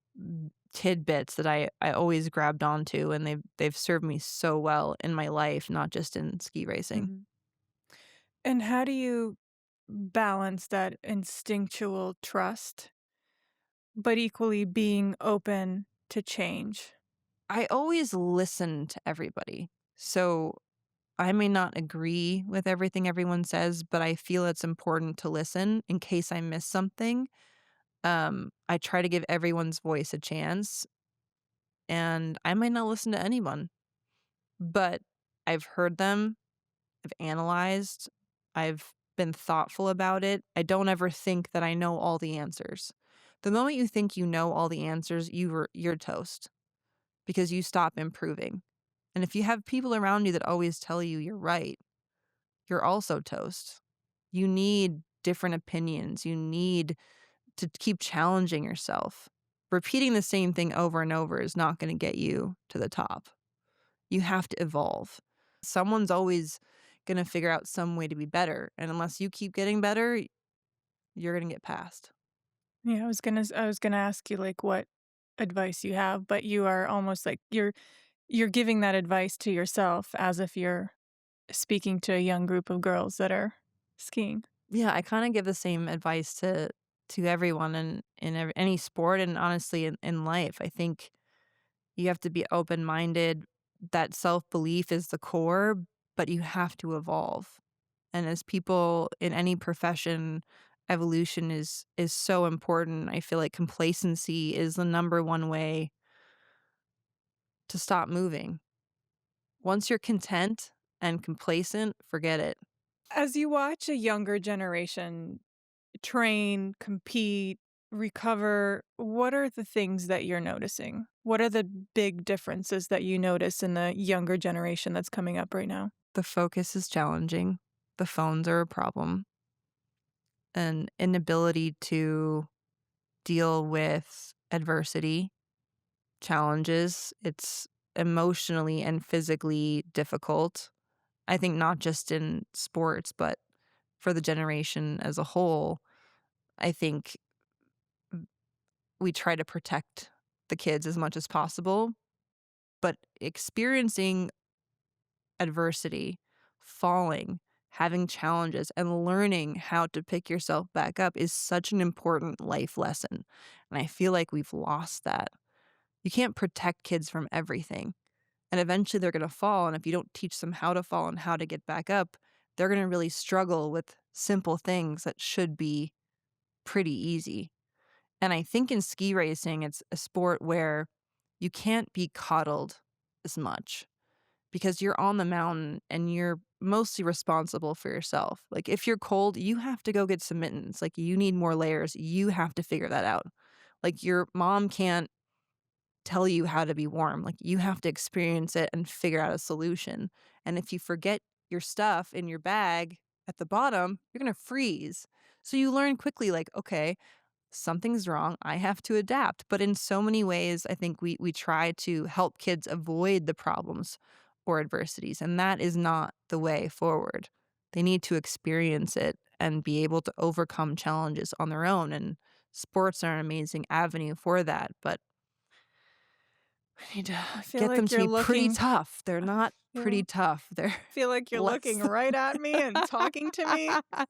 tidbits that I always grabbed onto, and they've served me so well in my life, not just in ski racing. Mhm. And how do you balance that instinctual trust, but equally being open to change? I always listen to everybody. So I may not agree with everything everyone says, but I feel it's important to listen in case I miss something. I try to give everyone's voice a chance, and I might not listen to anyone, but I've heard them, I've analyzed, I've been thoughtful about it. I don't ever think that I know all the answers. The moment you think you know all the answers, you're toast because you stop improving. And if you have people around you that always tell you you're right, you're also toast. You need different opinions. You need to keep challenging yourself. Repeating the same thing over and over is not going to get you to the top. You have to evolve. Someone's always going to figure out some way to be better. And unless you keep getting better, you're going to get past. Yeah, I was gonna ask you like what advice you have, but you are almost like you're giving that advice to yourself as if you're speaking to a young group of girls that are skiing. Yeah, I kind of give the same advice to everyone in any sport and honestly in life. I think you have to be open-minded. That self-belief is the core, but you have to evolve. And as people in any profession, evolution is so important. I feel like complacency is the number one way to stop moving. Once you're content and complacent, forget it. As you watch a younger generation train, compete, recover, what are the things that you're noticing? What are the big differences that you notice in the younger generation that's coming up right now? The focus is challenging. The phones are a problem. An inability to deal with adversity, challenges. It's emotionally and physically difficult. I think not just in sports, but for the generation as a whole. I think we try to protect the kids as much as possible, but experiencing adversity, falling, having challenges, and learning how to pick yourself back up is such an important life lesson. And I feel like we've lost that. You can't protect kids from everything. And eventually they're going to fall. And if you don't teach them how to fall and how to get back up, they're going to really struggle with simple things that should be pretty easy. And I think in ski racing, it's a sport where you can't be coddled as much because you're on the mountain and you're mostly responsible for yourself. Like if you're cold, you have to go get some mittens. Like you need more layers. You have to figure that out. Like your mom can't tell you how to be warm. Like you have to experience it and figure out a solution. And if you forget your stuff in your bag at the bottom, you're going to freeze. So you learn quickly like, okay, something's wrong. I have to adapt. But in so many ways, I think we try to help kids avoid the problems or adversities, and that is not the way forward. They need to experience it and be able to overcome challenges on their own. And sports are an amazing avenue for that. But we need to I feel get them like to you're be pretty looking tough. They're I not pretty feel tough. They're feel like you're looking less. right at me and talking to me I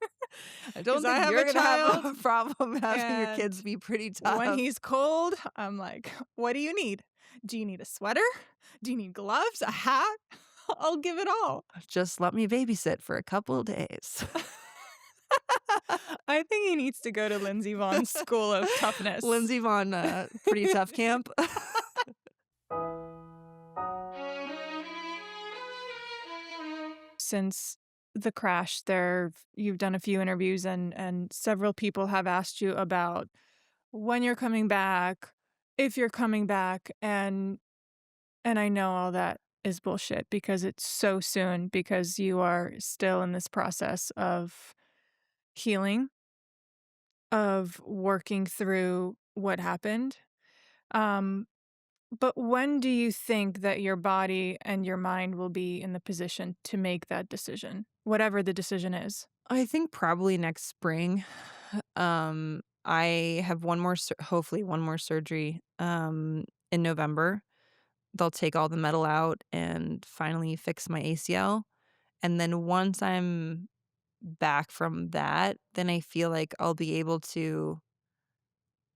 because don't I think have you're a going to have child, a problem having your and kids be pretty when tough. he's cold, I'm like, "What do you need? Do you need a sweater? Do you need gloves? A hat? I'll give it all." Just let me babysit for a couple of days. I think he needs to go to Lindsey Vonn's School of Toughness. Lindsey Vonn, pretty tough camp. since the crash, you've done a few interviews and several people have asked you about when you're coming back, if you're coming back, and I know all that is bullshit because it's so soon because you are still in this process of healing, of working through what happened. Um, but when do you think that your body and your mind will be in the position to make that decision, whatever the decision is? I think probably next spring. I have one more hopefully one more surgery, in November. They'll take all the metal out and finally fix my ACL, and then once I'm back from that, then I feel like I'll be able to,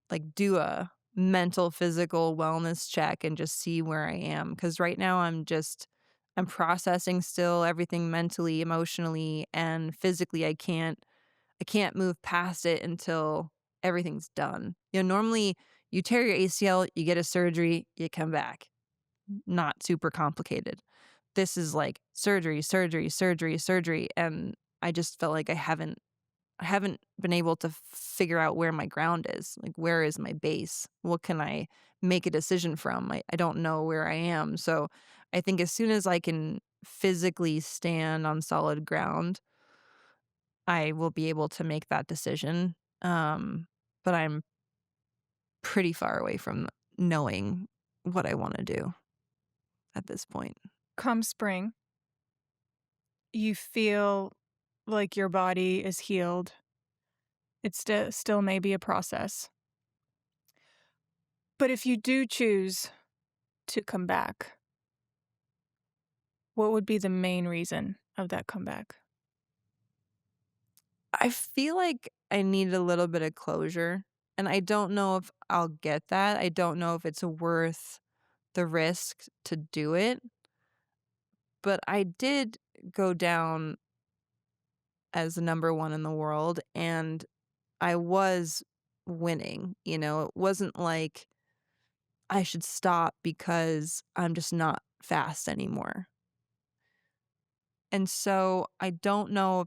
like, do a mental, physical wellness check and just see where I am. Because right now I'm processing still everything mentally, emotionally, and physically. I can't move past it until everything's done. Normally you tear your ACL, you get a surgery, you come back. Not super complicated. This is like surgery, surgery, surgery, surgery, and I just felt like I haven't been able to figure out where my ground is. Like, where is my base? What can I make a decision from? I don't know where I am. So I think as soon as I can physically stand on solid ground, I will be able to make that decision. But I'm pretty far away from knowing what I want to do at this point. Come spring, you feel like your body is healed. It's still may be a process. But if you do choose to come back, what would be the main reason of that comeback? I feel like I need a little bit of closure, and I don't know if I'll get that. I don't know if it's worth the risk to do it, but I did go down as the number 1 in the world, and I was winning. It wasn't like I should stop because I'm just not fast anymore. And so I don't know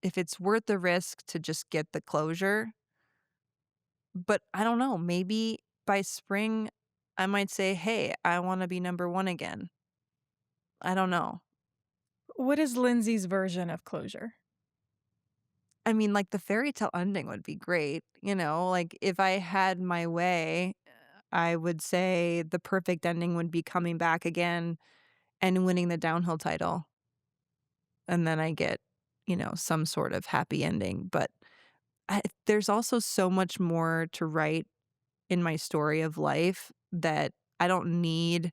if it's worth the risk to just get the closure. But I don't know, maybe by spring, I might say, "Hey, I wanna be number 1 again." I don't know. What is Lindsay's version of closure? I mean, like, the fairy tale ending would be great, like, if I had my way, I would say the perfect ending would be coming back again and winning the downhill title, and then I get, some sort of happy ending, but there's also so much more to write in my story of life that I don't need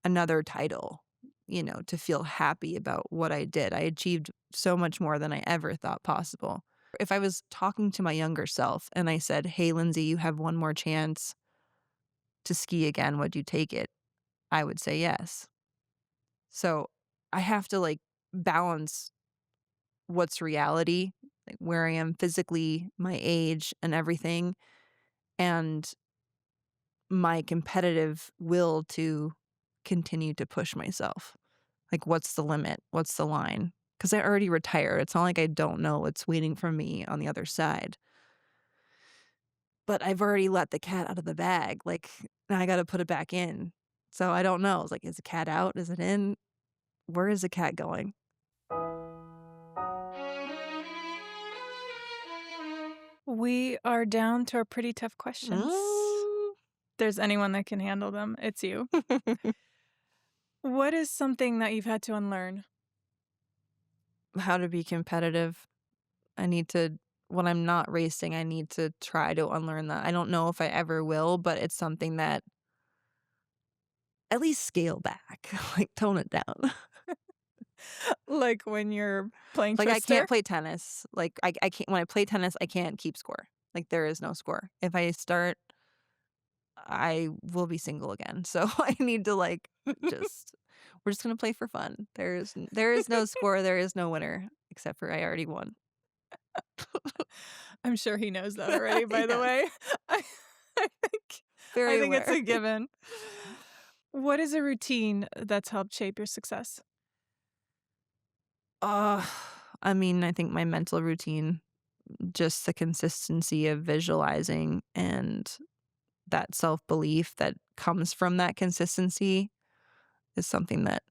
another title, to feel happy about what I did. I achieved so much more than I ever thought possible. If I was talking to my younger self and I said, "Hey, Lindsay, you have one more chance to ski again. Would you take it?" I would say yes. So I have to like balance what's reality, like where I am physically, my age, and everything, and my competitive will to continue to push myself. Like, what's the limit? What's the line? Because I already retired. It's not like I don't know what's waiting for me on the other side. But I've already let the cat out of the bag. Like, now I got to put it back in. So I don't know. It's like, is the cat out? Is it in? Where is the cat going? We are down to our pretty tough questions. Mm. There's anyone that can handle them, it's you. What is something that you've had to unlearn? How to be competitive. I need to, when I'm not racing, I need to try to unlearn that. I don't know if I ever will, but it's something that at least scale back, like tone it down. Like when you're playing Like, I Twister? can't play tennis. Like, I can't, when I play tennis, I can't keep score. Like, there is no score. If I start, I will be single again. So I need to like just we're just gonna play for fun. There is no score, there is no winner, except for I already won. I'm sure he knows that already, by the Yes, way. I I think I very think it's aware. a given. What is a routine that's helped shape your success? Uh, I mean, I think my mental routine, just the consistency of visualizing and that self-belief that comes from that consistency is something that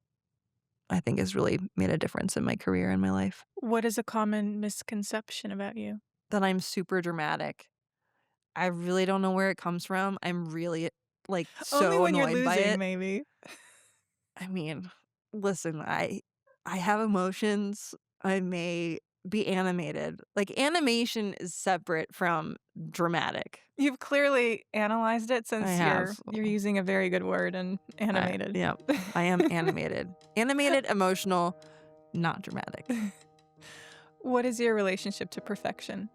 I think has really made a difference in my career and my life. What is a common misconception about you? That I'm super dramatic. I really don't know where it comes from. I'm really, like, Only so when you're annoyed by losing, it. maybe. I mean, listen, I have emotions. I may be animated. Like, animation is separate from dramatic. You've clearly analyzed it I since you're have. using a very good word and animated. Yeah, I am animated. Animated, emotional, not dramatic. What is your relationship to perfection?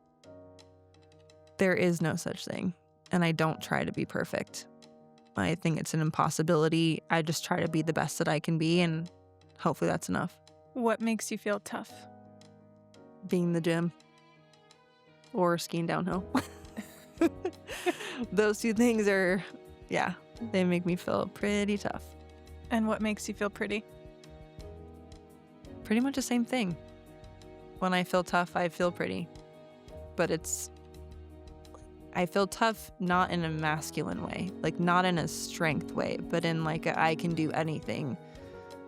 There is no such thing, and I don't try to be perfect. I think it's an impossibility. I just try to be the best that I can be, and hopefully that's enough. What makes you feel tough? Being in the gym or skiing downhill. Those two things are, yeah, they make me feel pretty tough. And what makes you feel pretty? Pretty much the same thing. When I feel tough, I feel pretty. But I feel tough not in a masculine way, like not in a strength way, but in like a I can do anything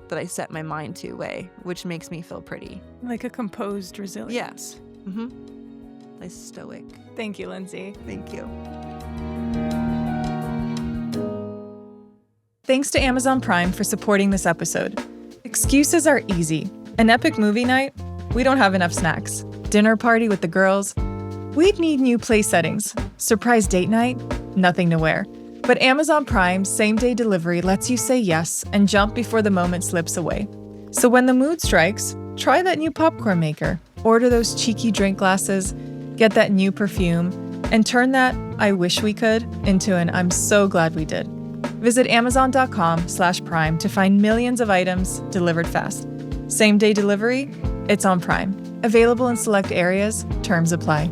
that I set my mind to way, which makes me feel pretty. Like a composed resilience. Mm-hmm. Like stoic. Thank you, Lindsey. Thank you. Thanks to Amazon Prime for supporting this episode. Excuses are easy. An epic movie night? We don't have enough snacks. Dinner party with the girls? We'd need new place settings. Surprise date night? Nothing to wear. But Amazon Prime's same-day delivery lets you say yes and jump before the moment slips away. So when the mood strikes, try that new popcorn maker, order those cheeky drink glasses, get that new perfume, and turn that I wish we could into an I'm so glad we did. Visit Amazon.com/Prime to find millions of items delivered fast. Same-day delivery? It's on Prime. Available in select areas. Terms apply.